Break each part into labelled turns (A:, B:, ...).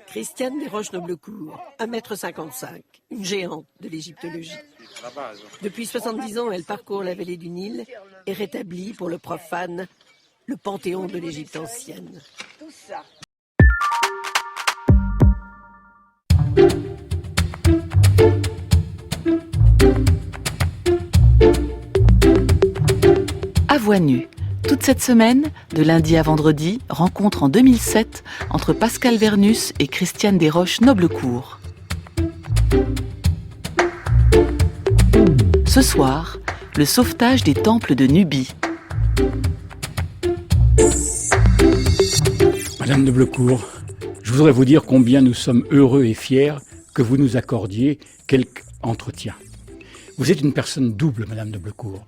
A: Christiane Desroches-Noblecourt, 1,55 m, une géante de l'égyptologie. Depuis 70 ans, elle parcourt la vallée du Nil et rétablit pour le profane le panthéon de l'Égypte ancienne.
B: À voix nue. Toute cette semaine, de lundi à vendredi, rencontre en 2007 entre Pascal Vernus et Christiane Desroches-Noblecourt. Ce soir, le sauvetage des temples de Nubie.
C: Madame Noblecourt, je voudrais vous dire combien nous sommes heureux et fiers que vous nous accordiez quelques entretiens. Vous êtes une personne double, Madame Noblecourt.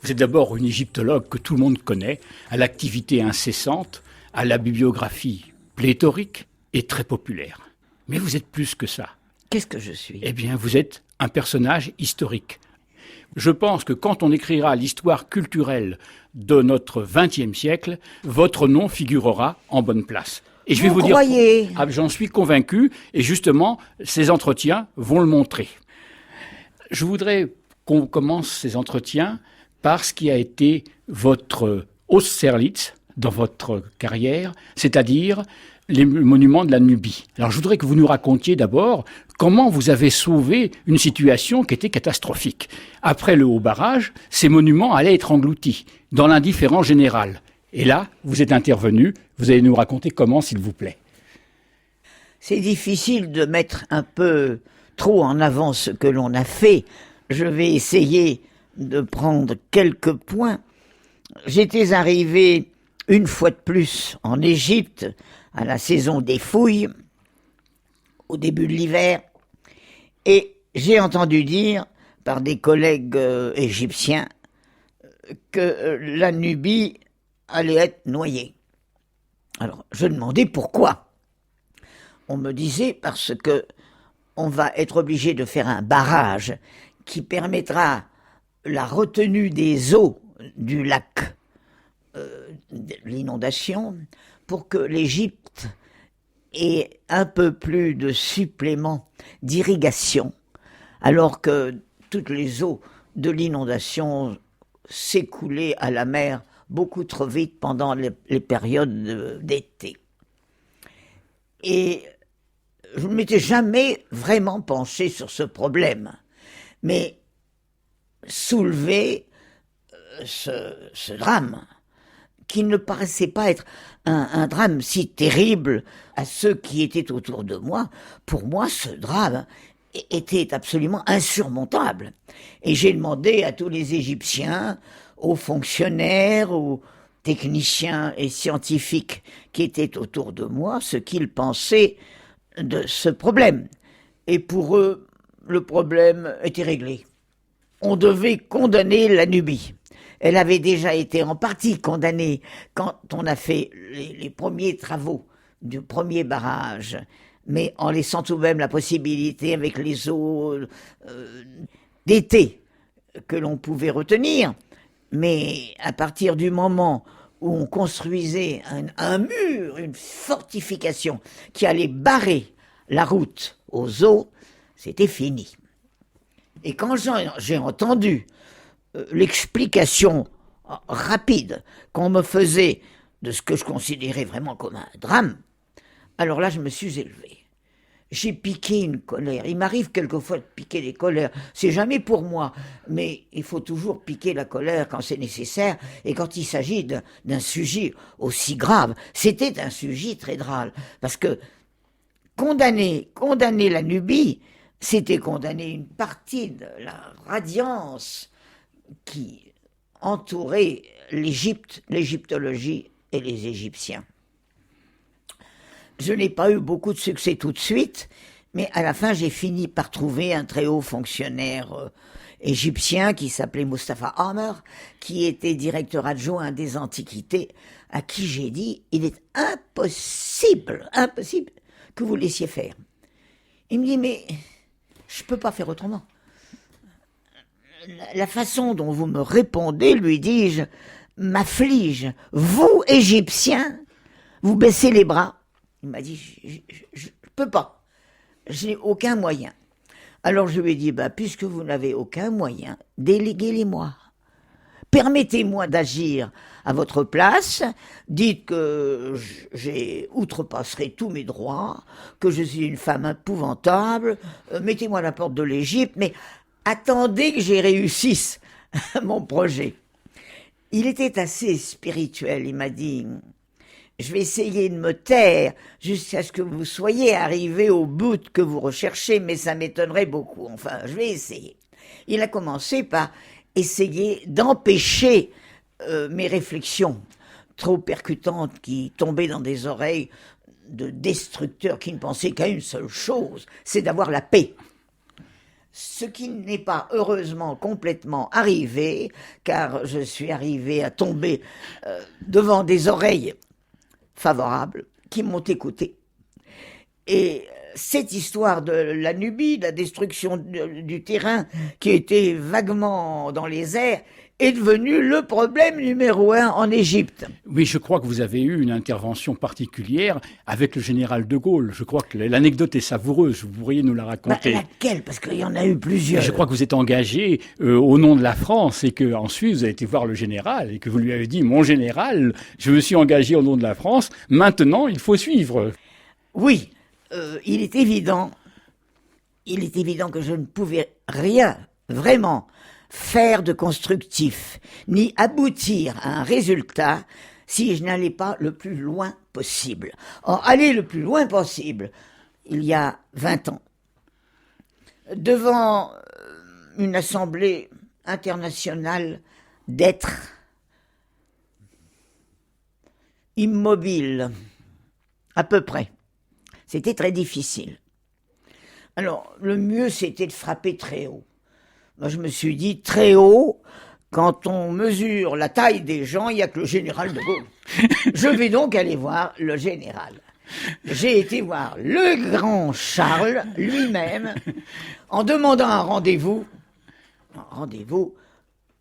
C: Vous êtes d'abord une égyptologue que tout le monde connaît, à l'activité incessante, à la bibliographie pléthorique et très populaire. Mais vous êtes plus que ça.
A: Qu'est-ce que je suis ?
C: Eh bien, vous êtes un personnage historique. Je pense que quand on écrira l'histoire culturelle de notre XXe siècle, votre nom figurera en bonne place. Et je vais vous dire, j'en suis convaincu, et justement, ces entretiens vont le montrer. Je voudrais qu'on commence ces entretiens par ce qui a été votre Austerlitz dans votre carrière, c'est-à-dire les monuments de la Nubie. Alors je voudrais que vous nous racontiez d'abord comment vous avez sauvé une situation qui était catastrophique. Après le haut barrage, ces monuments allaient être engloutis dans l'indifférence générale. Et là, vous êtes intervenu, vous allez nous raconter comment, s'il vous plaît.
D: C'est difficile de mettre un peu trop en avant ce que l'on a fait. Je vais essayer de prendre quelques points. J'étais arrivé une fois de plus en Égypte à la saison des fouilles, au début de l'hiver, et j'ai entendu dire par des collègues égyptiens que la Nubie allait être noyée. Alors, je demandais pourquoi. On me disait parce que on va être obligé de faire un barrage qui permettra la retenue des eaux du lac, l'inondation, pour que l'Égypte ait un peu plus de supplément d'irrigation, alors que toutes les eaux de l'inondation s'écoulaient à la mer beaucoup trop vite pendant les périodes d'été. Et je ne m'étais jamais vraiment penché sur ce problème, mais soulever ce drame, qui ne paraissait pas être un drame si terrible à ceux qui étaient autour de moi. Pour moi, ce drame était absolument insurmontable. Et j'ai demandé à tous les Égyptiens, aux fonctionnaires, aux techniciens et scientifiques qui étaient autour de moi, ce qu'ils pensaient de ce problème. Et pour eux, le problème était réglé. On devait condamner la Nubie. Elle avait déjà été en partie condamnée quand on a fait les premiers travaux du premier barrage, mais en laissant tout de même la possibilité, avec les eaux d'été que l'on pouvait retenir. Mais à partir du moment où on construisait un mur, une fortification qui allait barrer la route aux eaux, c'était fini. Et quand j'ai entendu l'explication rapide qu'on me faisait de ce que je considérais vraiment comme un drame, alors là, je me suis élevé. J'ai piqué une colère. Il m'arrive quelquefois de piquer des colères. C'est jamais pour moi, mais il faut toujours piquer la colère quand c'est nécessaire et quand il s'agit d'un sujet aussi grave. C'était un sujet très grave, parce que condamner la Nubie, c'était condamner une partie de la radiance qui entourait l'Égypte, l'égyptologie et les Égyptiens. Je n'ai pas eu beaucoup de succès tout de suite, mais à la fin, j'ai fini par trouver un très haut fonctionnaire égyptien qui s'appelait Mustapha Amer, qui était directeur adjoint des Antiquités, à qui j'ai dit « Il est impossible que vous laissiez faire. » Il me dit « Mais je ne peux pas faire autrement. » La façon dont vous me répondez, lui dis-je, m'afflige. Vous, Égyptiens, vous baissez les bras. Il m'a dit, je peux pas, je n'ai aucun moyen. Alors je lui ai dit, puisque vous n'avez aucun moyen, déléguez-les-moi. Permettez-moi d'agir à votre place, dites que j'ai outrepasserai tous mes droits, que je suis une femme épouvantable, mettez-moi à la porte de l'Égypte, mais attendez que j'y réussisse mon projet. Il était assez spirituel, il m'a dit, je vais essayer de me taire jusqu'à ce que vous soyez arrivé au but que vous recherchez, mais ça m'étonnerait beaucoup, enfin, je vais essayer. Il a commencé par essayer d'empêcher mes réflexions trop percutantes qui tombaient dans des oreilles de destructeurs qui ne pensaient qu'à une seule chose, c'est d'avoir la paix. Ce qui n'est pas heureusement complètement arrivé, car je suis arrivé à tomber devant des oreilles favorables qui m'ont écouté. Et cette histoire de la Nubie, de la destruction du terrain qui était vaguement dans les airs, est devenu le problème numéro 1 en Égypte.
C: Oui, je crois que vous avez eu une intervention particulière avec le général de Gaulle. Je crois que l'anecdote est savoureuse, vous pourriez nous la raconter.
D: Laquelle? Parce qu'il y en a eu plusieurs.
C: Je crois que vous êtes engagé au nom de la France et que ensuite vous avez été voir le général et que vous lui avez dit « Mon général, je me suis engagé au nom de la France, maintenant il faut suivre ».
D: Oui, il est évident que je ne pouvais rien, vraiment, faire de constructif, ni aboutir à un résultat si je n'allais pas le plus loin possible. Or, aller le plus loin possible, il y a 20 ans, devant une assemblée internationale d'êtres immobiles, à peu près. C'était très difficile. Alors, le mieux, c'était de frapper très haut. Moi, je me suis dit, très haut, quand on mesure la taille des gens, il n'y a que le général de Gaulle. Je vais donc aller voir le général. J'ai été voir le grand Charles lui-même en demandant un rendez-vous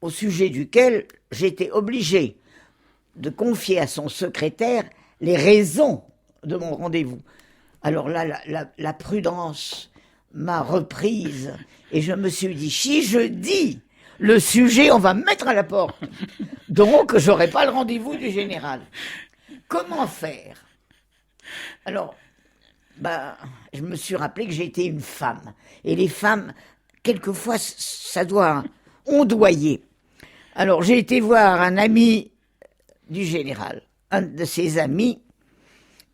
D: au sujet duquel j'étais obligé de confier à son secrétaire les raisons de mon rendez-vous. Alors là, la prudence m'a reprise et je me suis dit, si je dis le sujet, on va me mettre à la porte. Donc, j'aurai pas le rendez-vous du général. Comment faire? Alors, je me suis rappelé que j'étais une femme. Et les femmes, quelquefois, ça doit ondoyer. Alors, j'ai été voir un ami du général, un de ses amis.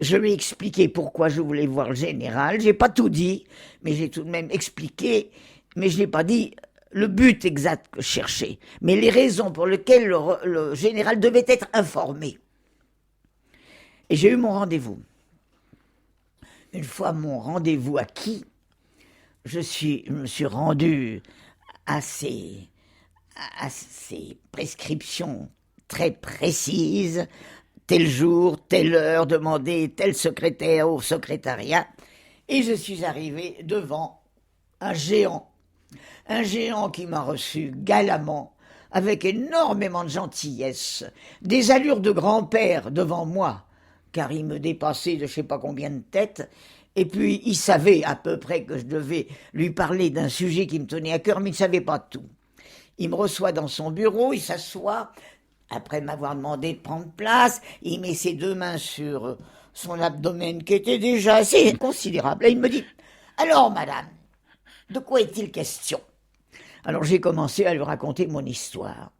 D: Je lui ai expliqué pourquoi je voulais voir le général. J'ai pas tout dit, mais j'ai tout de même expliqué. Mais je n'ai pas dit le but exact que je cherchais, mais les raisons pour lesquelles le général devait être informé. Et j'ai eu mon rendez-vous. Une fois mon rendez-vous acquis, je me suis rendu à ces prescriptions très précises, tel jour, telle heure, demander tel secrétaire au secrétariat, et je suis arrivé devant un géant qui m'a reçu galamment, avec énormément de gentillesse, des allures de grand-père devant moi, car il me dépassait de je sais pas combien de têtes, et puis il savait à peu près que je devais lui parler d'un sujet qui me tenait à cœur, mais il ne savait pas tout. Il me reçoit dans son bureau, il s'assoit, après m'avoir demandé de prendre place, il met ses deux mains sur son abdomen qui était déjà assez considérable, et il me dit « Alors, madame, de quoi est-il question ?» Alors j'ai commencé à lui raconter mon histoire.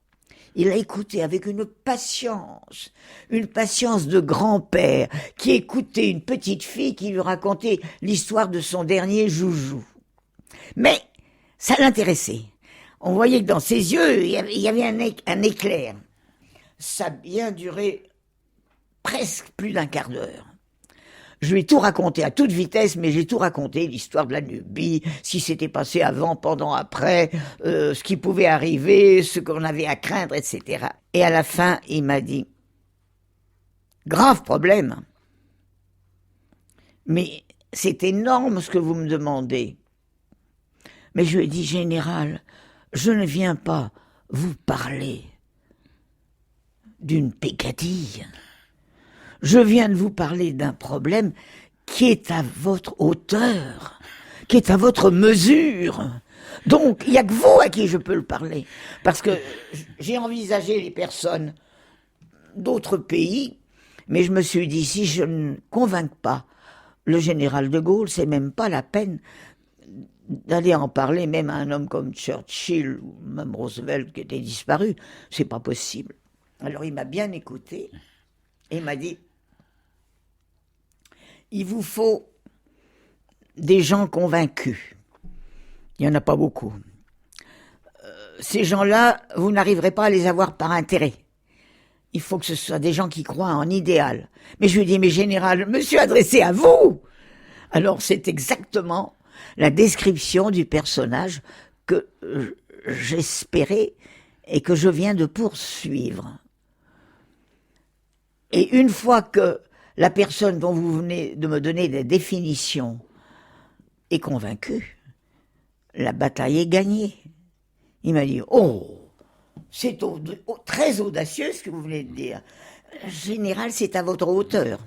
D: Il a écouté avec une patience de grand-père qui écoutait une petite fille qui lui racontait l'histoire de son dernier joujou. Mais ça l'intéressait. On voyait que dans ses yeux, il y avait un éclair. Ça a bien duré presque plus d'un quart d'heure. Je lui ai tout raconté à toute vitesse, mais j'ai tout raconté, l'histoire de la Nubie, ce qui s'était passé avant, pendant, après, ce qui pouvait arriver, ce qu'on avait à craindre, etc. Et à la fin, il m'a dit « Grave problème, mais c'est énorme ce que vous me demandez. » Mais je lui ai dit « Général, je ne viens pas vous parler d'une peccadille. Je viens de vous parler d'un problème qui est à votre hauteur, qui est à votre mesure. Donc, il n'y a que vous à qui je peux le parler. Parce que j'ai envisagé les personnes d'autres pays, mais je me suis dit, si je ne convainc pas le général de Gaulle, c'est même pas la peine d'aller en parler même à un homme comme Churchill ou même Roosevelt qui était disparu. C'est pas possible. Alors il m'a bien écouté et il m'a dit, il vous faut des gens convaincus. Il n'y en a pas beaucoup. Ces gens-là, vous n'arriverez pas à les avoir par intérêt. Il faut que ce soit des gens qui croient en idéal. Mais je lui dis, mais général, je me suis adressé à vous. Alors c'est exactement la description du personnage que j'espérais et que je viens de poursuivre. Et une fois que la personne dont vous venez de me donner des définitions est convaincue, la bataille est gagnée. Il m'a dit, oh, c'est très audacieux ce que vous venez de dire. Général, c'est à votre hauteur.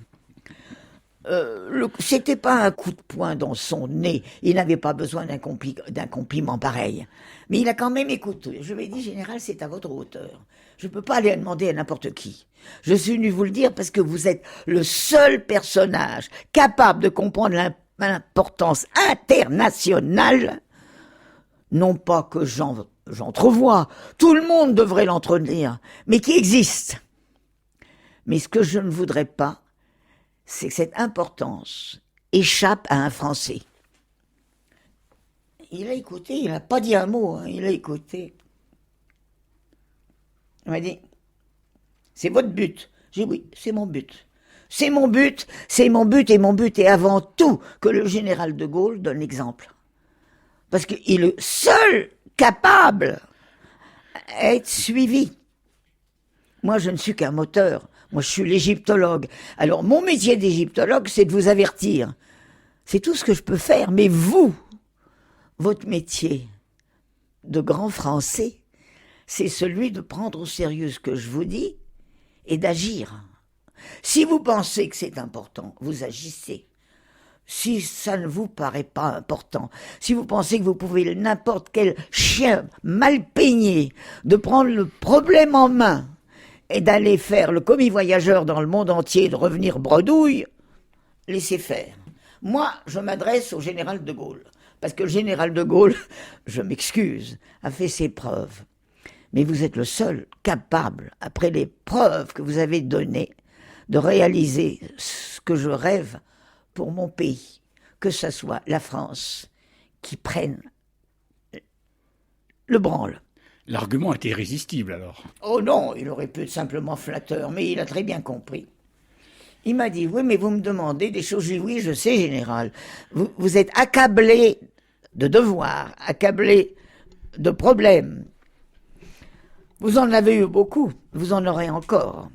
D: C'était pas un coup de poing dans son nez. Il n'avait pas besoin d'un compliment pareil. Mais il a quand même écouté. Je lui ai dit, général, c'est à votre hauteur. Je ne peux pas aller demander à n'importe qui. Je suis venu vous le dire parce que vous êtes le seul personnage capable de comprendre l'importance internationale. Non pas que j'entrevois, tout le monde devrait l'entretenir, mais qui existe. Mais ce que je ne voudrais pas, c'est que cette importance échappe à un Français. Il a écouté, il n'a pas dit un mot, hein, il a écouté. Il m'a dit, c'est votre but. J'ai dit oui, c'est mon but. C'est mon but, c'est mon but, et mon but est avant tout que le général de Gaulle donne l'exemple. Parce qu'il est le seul capable à être suivi. Moi, je ne suis qu'un moteur. Moi, je suis l'égyptologue. Alors, mon métier d'égyptologue, c'est de vous avertir. C'est tout ce que je peux faire. Mais vous, votre métier de grand Français, c'est celui de prendre au sérieux ce que je vous dis et d'agir. Si vous pensez que c'est important, vous agissez. Si ça ne vous paraît pas important, si vous pensez que vous pouvez n'importe quel chien mal peigné de prendre le problème en main et d'aller faire le commis-voyageur dans le monde entier et de revenir bredouille, laissez faire. Moi, je m'adresse au général de Gaulle, parce que le général de Gaulle, je m'excuse, a fait ses preuves. Mais vous êtes le seul capable, après les preuves que vous avez données, de réaliser ce que je rêve pour mon pays, que ce soit la France qui prenne le branle.
C: L'argument était irrésistible alors.
D: Oh non, il aurait pu être simplement flatteur, mais il a très bien compris. Il m'a dit, oui, mais vous me demandez des choses. J'ai dit, oui, je sais, général. Vous êtes accablé de devoirs, accablé de problèmes. Vous en avez eu beaucoup, vous en aurez encore.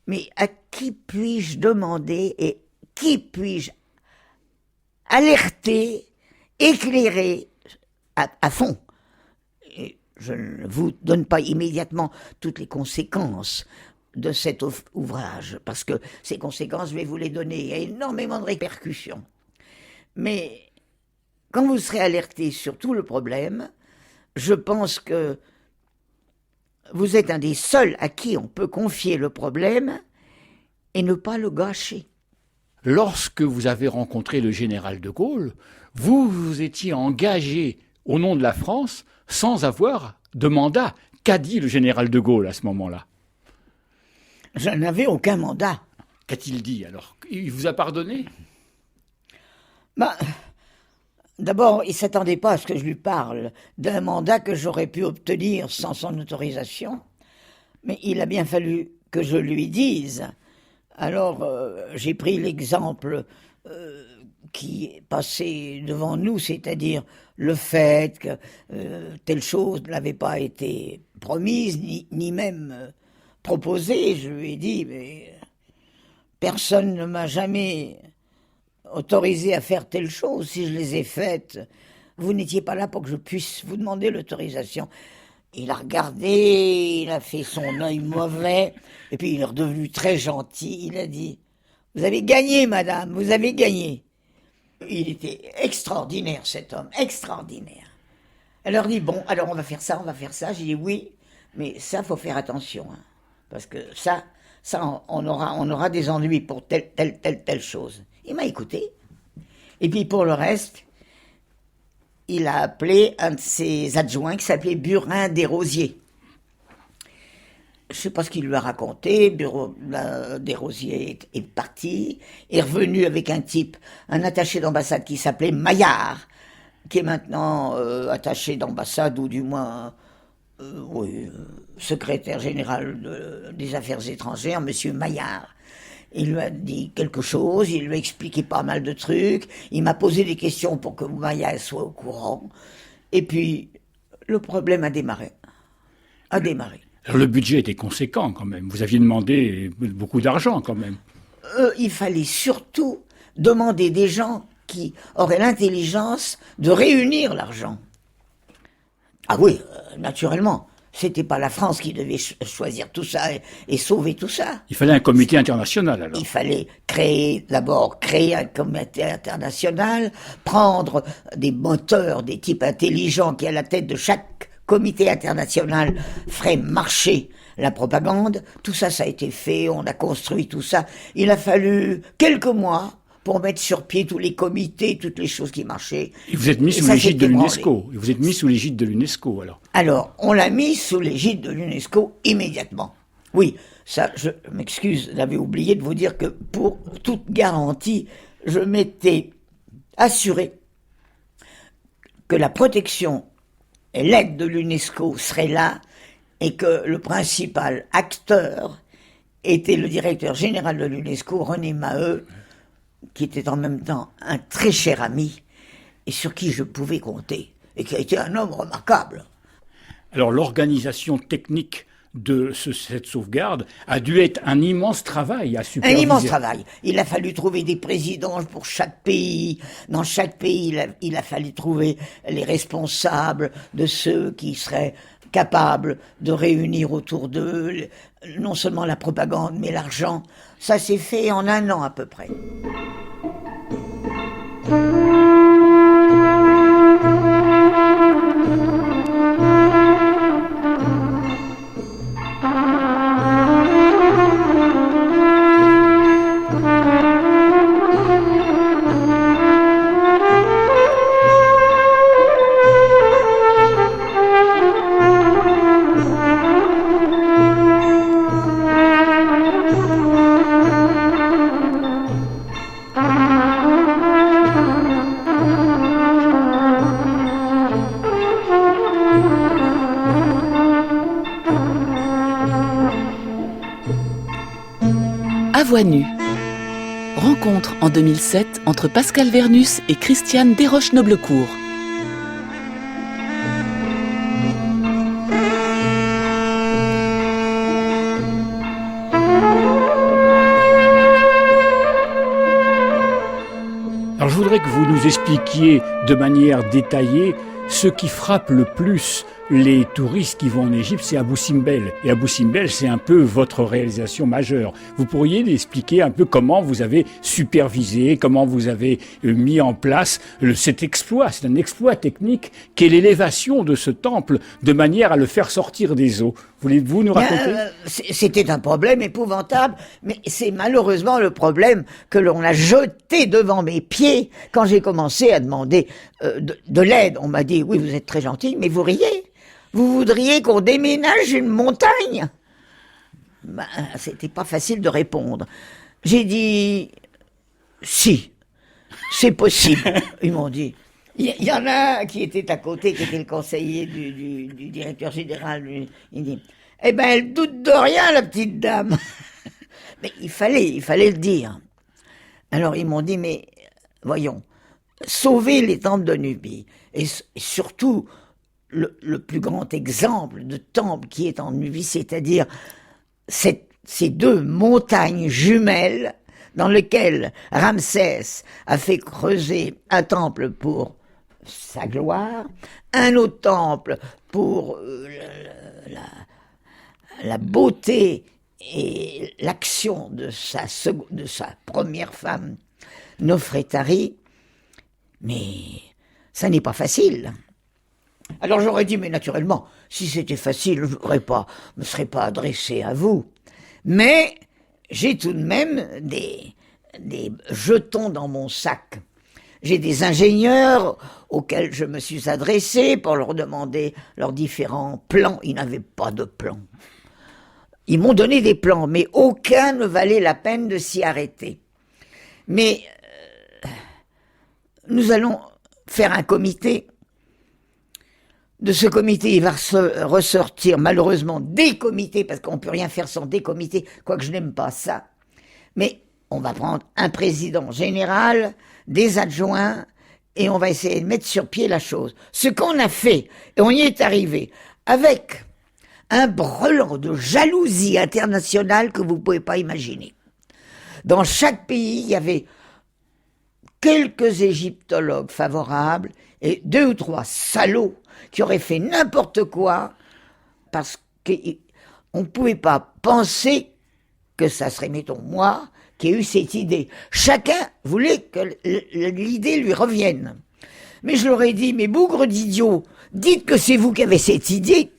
D: Mais à qui puis-je demander et qui puis-je alerter, éclairer à fond? Et je ne vous donne pas immédiatement toutes les conséquences de cet ouvrage, parce que ces conséquences, je vais vous les donner. Il y a énormément de répercussions. Mais quand vous serez alerté sur tout le problème, je pense que vous êtes un des seuls à qui on peut confier le problème et ne pas le gâcher.
C: Lorsque vous avez rencontré le général de Gaulle, vous vous étiez engagé au nom de la France sans avoir de mandat. Qu'a dit le général de Gaulle à ce moment-là?
D: Je n'avais aucun mandat.
C: Qu'a-t-il dit alors? Il vous a pardonné?
D: D'abord, il ne s'attendait pas à ce que je lui parle d'un mandat que j'aurais pu obtenir sans son autorisation. Mais il a bien fallu que je lui dise. Alors, j'ai pris l'exemple qui est passé devant nous, c'est-à-dire le fait que telle chose n'avait pas été promise, ni même proposée. Je lui ai dit, mais personne ne m'a jamais autorisé à faire telle chose. Si je les ai faites, vous n'étiez pas là pour que je puisse vous demander l'autorisation. Il a regardé, il a fait son œil mauvais, et puis il est redevenu très gentil. Il a dit, vous avez gagné, madame, vous avez gagné. Il était extraordinaire, cet homme, extraordinaire. Elle leur dit, bon, alors on va faire ça, on va faire ça. J'ai dit, oui, mais ça, faut faire attention, hein, parce que ça on aura des ennuis pour telle chose. Il m'a écouté. Et puis pour le reste, il a appelé un de ses adjoints qui s'appelait Burin Desrosiers. Je ne sais pas ce qu'il lui a raconté. Desrosiers est parti, est revenu avec un attaché d'ambassade qui s'appelait Maillard, qui est maintenant attaché d'ambassade, ou du moins secrétaire général des Affaires étrangères, monsieur Maillard. Il lui a dit quelque chose, il lui a expliqué pas mal de trucs, il m'a posé des questions pour que Maillard soit au courant, et puis le problème a démarré.
C: Alors, le budget était conséquent quand même, vous aviez demandé beaucoup d'argent quand même.
D: Il fallait surtout demander des gens qui auraient l'intelligence de réunir l'argent. Ah oui, naturellement. C'était pas la France qui devait choisir tout ça et sauver tout ça.
C: Il fallait un comité international alors.
D: Il fallait d'abord créer un comité international, prendre des moteurs, des types intelligents qui à la tête de chaque comité international ferait marcher la propagande. Tout ça, ça a été fait, on a construit tout ça. Il a fallu quelques mois pour mettre sur pied tous les comités, toutes les choses qui marchaient.
C: Et vous êtes mis sous l'égide de l'UNESCO. Vous êtes mis sous l'égide de l'UNESCO, alors.
D: Alors, on l'a mis sous l'égide de l'UNESCO immédiatement. Oui, ça, je m'excuse, j'avais oublié de vous dire que pour toute garantie, je m'étais assuré que la protection et l'aide de l'UNESCO seraient là et que le principal acteur était le directeur général de l'UNESCO, René Maheu, qui était en même temps un très cher ami et sur qui je pouvais compter, et qui a été un homme remarquable.
C: Alors l'organisation technique de cette sauvegarde a dû être un immense travail à superviser.
D: Un immense travail. Il a fallu trouver des présidents pour chaque pays. Dans chaque pays, il a fallu trouver les responsables de ceux qui seraient capables de réunir autour d'eux non seulement la propagande, mais l'argent. Ça s'est fait en 1 an à peu près.
B: À voix nue. Rencontre en 2007 entre Pascal Vernus et Christiane Desroches-Noblecourt.
C: Alors je voudrais que vous nous expliquiez de manière détaillée ce qui frappe le plus les touristes qui vont en Égypte, c'est Abou Simbel. Et Abou Simbel, c'est un peu votre réalisation majeure. Vous pourriez expliquer un peu comment vous avez supervisé, comment vous avez mis en place cet exploit. C'est un exploit technique qu'est l'élévation de ce temple de manière à le faire sortir des eaux. Voulez-vous nous raconter ?
D: C'était un problème épouvantable, mais c'est malheureusement le problème que l'on a jeté devant mes pieds quand j'ai commencé à demander de l'aide. On m'a dit, oui, vous êtes très gentil, mais vous riez. Vous voudriez qu'on déménage une montagne ? Ben, c'était pas facile de répondre. J'ai dit, si, c'est possible. Ils m'ont dit, il y en a un qui était à côté, qui était le conseiller du directeur général. Il dit, eh ben, elle doute de rien, la petite dame. Mais il fallait le dire. Alors ils m'ont dit, mais voyons, sauver les temples de Nubie, et surtout le plus grand exemple de temple qui est en Nubie, c'est-à-dire ces 2 montagnes jumelles dans lesquelles Ramsès a fait creuser un temple pour sa gloire, un autre temple pour la beauté et l'action de sa première femme, Nofrétari, mais ça n'est pas facile. Alors j'aurais dit, mais naturellement, si c'était facile, je ne me serais pas adressé à vous. Mais j'ai tout de même des jetons dans mon sac. J'ai des ingénieurs auxquels je me suis adressé pour leur demander leurs différents plans. Ils n'avaient pas de plan. Ils m'ont donné des plans, mais aucun ne valait la peine de s'y arrêter. Mais nous allons faire un comité. De ce comité, il va ressortir malheureusement des comités, parce qu'on ne peut rien faire sans des comités, quoique je n'aime pas ça. Mais on va prendre un président général, des adjoints, et on va essayer de mettre sur pied la chose. Ce qu'on a fait, et on y est arrivé, avec un brelan de jalousie internationale que vous ne pouvez pas imaginer. Dans chaque pays, il y avait quelques égyptologues favorables et 2 ou 3 salauds qui auraient fait n'importe quoi parce qu'on ne pouvait pas penser que ça serait, mettons, moi qui ai eu cette idée. Chacun voulait que l'idée lui revienne. Mais je leur ai dit, mais bougre d'idiots, dites que c'est vous qui avez cette idée.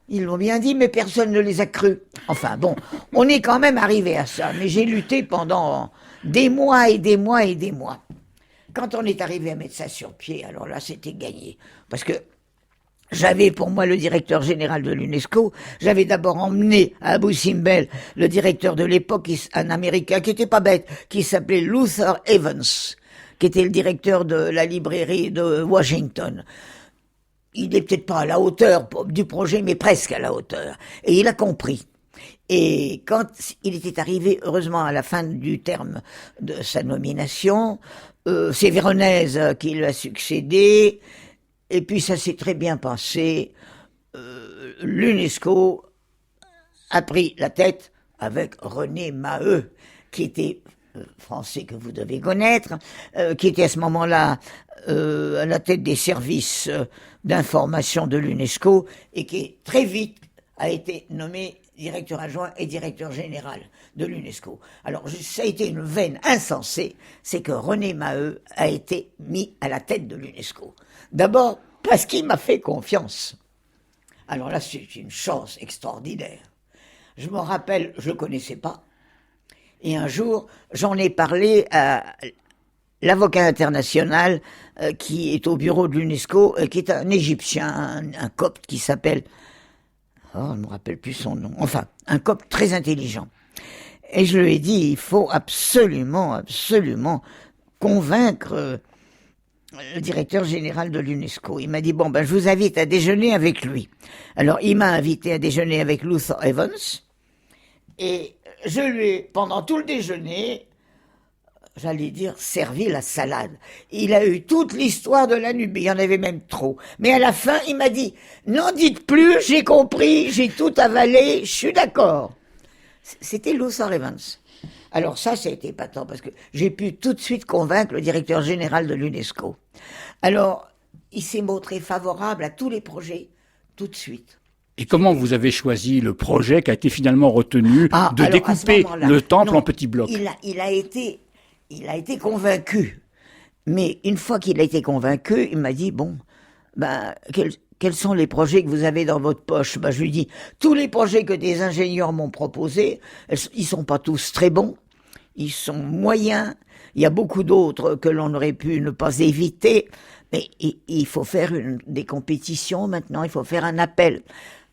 D: Ils l'ont bien dit, mais personne ne les a crus. Enfin bon, on est quand même arrivé à ça. Mais j'ai lutté pendant des mois et des mois et des mois. Quand on est arrivé à mettre ça sur pied, alors là, c'était gagné. Parce que j'avais pour moi le directeur général de l'UNESCO. J'avais d'abord emmené à Abu Simbel le directeur de l'époque, un Américain qui était pas bête, qui s'appelait Luther Evans, qui était le directeur de la librairie de Washington. Il n'est peut-être pas à la hauteur du projet, mais presque à la hauteur. Et il a compris. Et quand il était arrivé, heureusement, à la fin du terme de sa nomination, c'est Véronèse qui lui a succédé, et puis ça s'est très bien passé. L'UNESCO a pris la tête avec René Maheu, qui était français que vous devez connaître, qui était à ce moment-là à la tête des services d'information de l'UNESCO et qui très vite a été nommé directeur adjoint et directeur général de l'UNESCO. Alors ça a été une veine insensée, c'est que René Maheu a été mis à la tête de l'UNESCO. D'abord parce qu'il m'a fait confiance. Alors là, c'est une chance extraordinaire. Je me rappelle, je ne le connaissais pas, et un jour, j'en ai parlé à l'avocat international qui est au bureau de l'UNESCO, qui est un Égyptien, un copte qui s'appelle... Oh, je ne me rappelle plus son nom. Enfin, un copte très intelligent. Et je lui ai dit, il faut absolument convaincre le directeur général de l'UNESCO. Il m'a dit, bon, je vous invite à déjeuner avec lui. Alors, il m'a invité à déjeuner avec Luther Evans, et je lui ai, pendant tout le déjeuner, j'allais dire, servi la salade. Il a eu toute l'histoire de la Nubie, il y en avait même trop. Mais à la fin, il m'a dit, n'en dites plus, j'ai compris, j'ai tout avalé, je suis d'accord. C'était Luther Evans. Alors ça a été épatant, parce que j'ai pu tout de suite convaincre le directeur général de l'UNESCO. Alors, il s'est montré favorable à tous les projets, tout de suite.
C: Et comment vous avez choisi le projet qui a été finalement retenu de découper le temple en petits blocs?
D: Il a été convaincu. Mais une fois qu'il a été convaincu, il m'a dit, bon, quels sont les projets que vous avez dans votre poche? Je lui dis, tous les projets que des ingénieurs m'ont proposés, ils sont pas tous très bons, ils sont moyens, il y a beaucoup d'autres que l'on aurait pu ne pas éviter, mais il faut faire des compétitions maintenant, il faut faire un appel.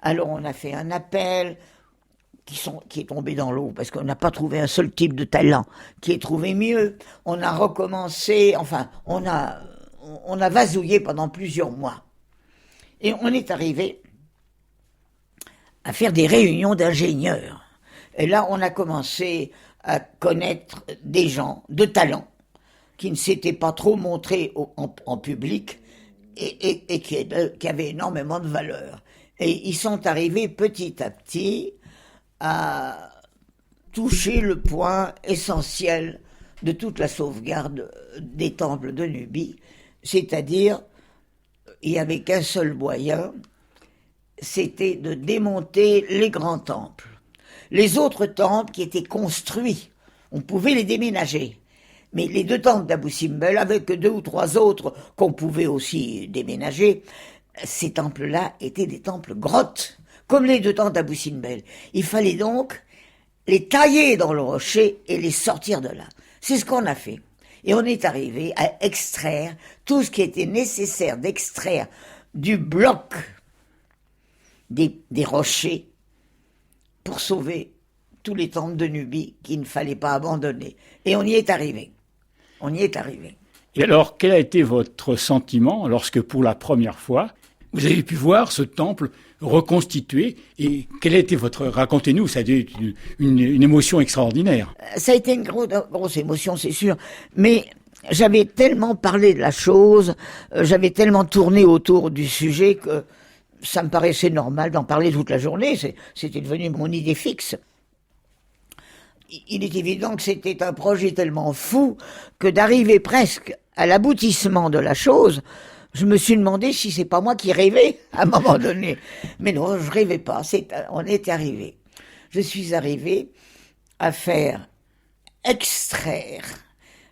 D: Alors on a fait un appel qui est tombé dans l'eau parce qu'on n'a pas trouvé un seul type de talent qui ait trouvé mieux. On a recommencé, enfin on a vasouillé pendant plusieurs mois. Et on est arrivé à faire des réunions d'ingénieurs. Et là on a commencé à connaître des gens de talent qui ne s'étaient pas trop montrés en public et qui avaient énormément de valeur. Et ils sont arrivés petit à petit à toucher le point essentiel de toute la sauvegarde des temples de Nubie, C'est-à-dire, il n'y avait qu'un seul moyen, c'était de démonter les grands temples. Les autres temples qui étaient construits, on pouvait les déménager. Mais les 2 temples d'Abou Simbel, avec 2 ou 3 autres qu'on pouvait aussi déménager, ces temples-là étaient des temples grottes, comme les 2 temples d'Abou Simbel. Il fallait donc les tailler dans le rocher et les sortir de là. C'est ce qu'on a fait. Et on est arrivé à extraire tout ce qui était nécessaire d'extraire du bloc des rochers pour sauver tous les temples de Nubie qu'il ne fallait pas abandonner. Et on y est arrivé. On y est arrivé.
C: Et alors, quel a été votre sentiment lorsque, pour la première fois, vous avez pu voir ce temple reconstitué? Et quelle a été votre... Racontez-nous, ça a été une émotion extraordinaire.
D: Ça a été une grosse émotion, c'est sûr. Mais j'avais tellement parlé de la chose, j'avais tellement tourné autour du sujet que ça me paraissait normal d'en parler toute la journée. C'était devenu mon idée fixe. Il est évident que c'était un projet tellement fou que d'arriver presque à l'aboutissement de la chose, je me suis demandé si c'est pas moi qui rêvais à un moment donné. Mais non, je rêvais pas. On est arrivé. Je suis arrivé à faire extraire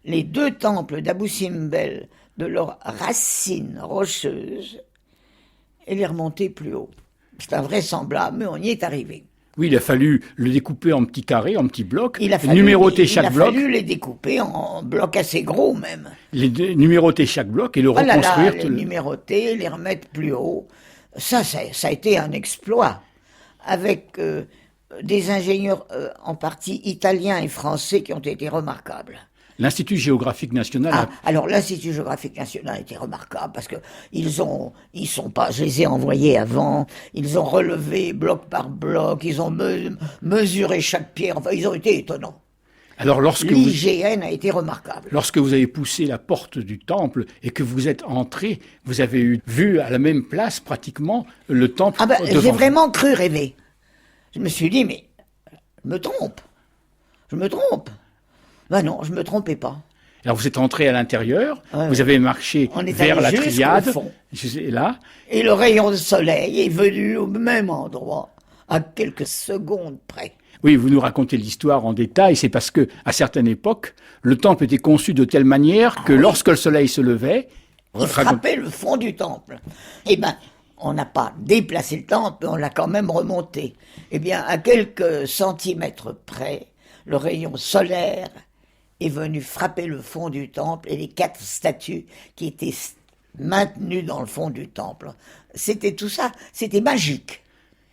D: les 2 temples d'Abou Simbel de leurs racines rocheuses et les remonter plus haut. C'est invraisemblable, mais on y est arrivé.
C: Oui, il a fallu le découper en petits carrés, en petits blocs, numéroter chaque bloc.
D: Il a fallu les découper en blocs assez gros même.
C: Numéroter chaque bloc et le reconstruire.
D: Les numéroter, les remettre plus haut. Ça a été un exploit. Avec des ingénieurs en partie italiens et français qui ont été remarquables.
C: L'Institut géographique national.
D: Alors l'Institut géographique national a été remarquable parce que ils sont pas, je les ai envoyés avant, ils ont relevé bloc par bloc, ils ont mesuré chaque pierre, enfin ils ont été étonnants.
C: Alors
D: l'IGN a été remarquable.
C: Lorsque vous avez poussé la porte du temple et que vous êtes entré, vous avez vu à la même place pratiquement le temple.
D: J'ai vraiment cru rêver. Je me suis dit mais je me trompe. Ben non, je me trompais pas.
C: Alors vous êtes entré à l'intérieur, vous avez marché vers la triade, là.
D: Et le rayon de soleil est venu au même endroit, à quelques secondes près.
C: Oui, vous nous racontez l'histoire en détail, c'est parce que, à certaines époques, le temple était conçu de telle manière que lorsque le soleil se levait,
D: il frappait le fond du temple. Eh ben, on n'a pas déplacé le temple, on l'a quand même remonté. Eh bien, à quelques centimètres près, le rayon solaire est venu frapper le fond du temple et les 4 statues qui étaient maintenues dans le fond du temple. C'était tout ça, c'était magique.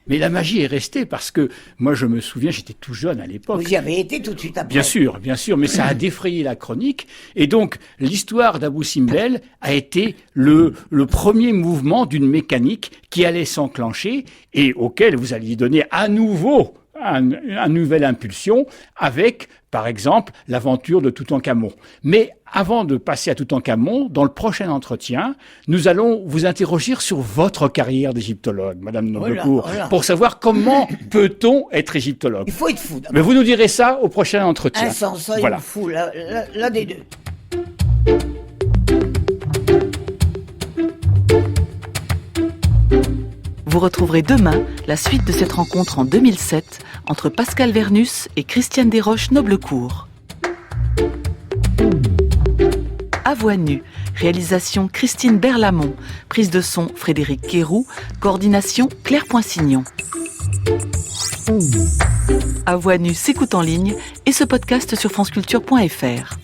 C: Mais la magie est restée parce que, moi je me souviens, j'étais tout jeune à l'époque.
D: Vous y avez été tout de suite après.
C: Bien sûr, mais ça a défrayé la chronique. Et donc, l'histoire d'Abou Simbel a été le premier mouvement d'une mécanique qui allait s'enclencher et auquel vous alliez donner à nouveau une nouvelle impulsion avec, par exemple, l'aventure de Toutankhamon. Mais avant de passer à Toutankhamon, dans le prochain entretien, nous allons vous interroger sur votre carrière d'égyptologue, Madame Noblecourt, pour savoir comment peut-on être égyptologue.
D: Il faut être fou d'abord.
C: Mais vous nous direz ça au prochain entretien.
D: Insensé ou fou, l'un des deux.
B: Vous retrouverez demain la suite de cette rencontre en 2007 entre Pascal Vernus et Christiane Desroches-Noblecourt. À voix nue, réalisation Christine Berlamont, prise de son Frédéric Quéroux, coordination Claire Poinsignon. À voix nue s'écoute en ligne et ce podcast sur franceculture.fr.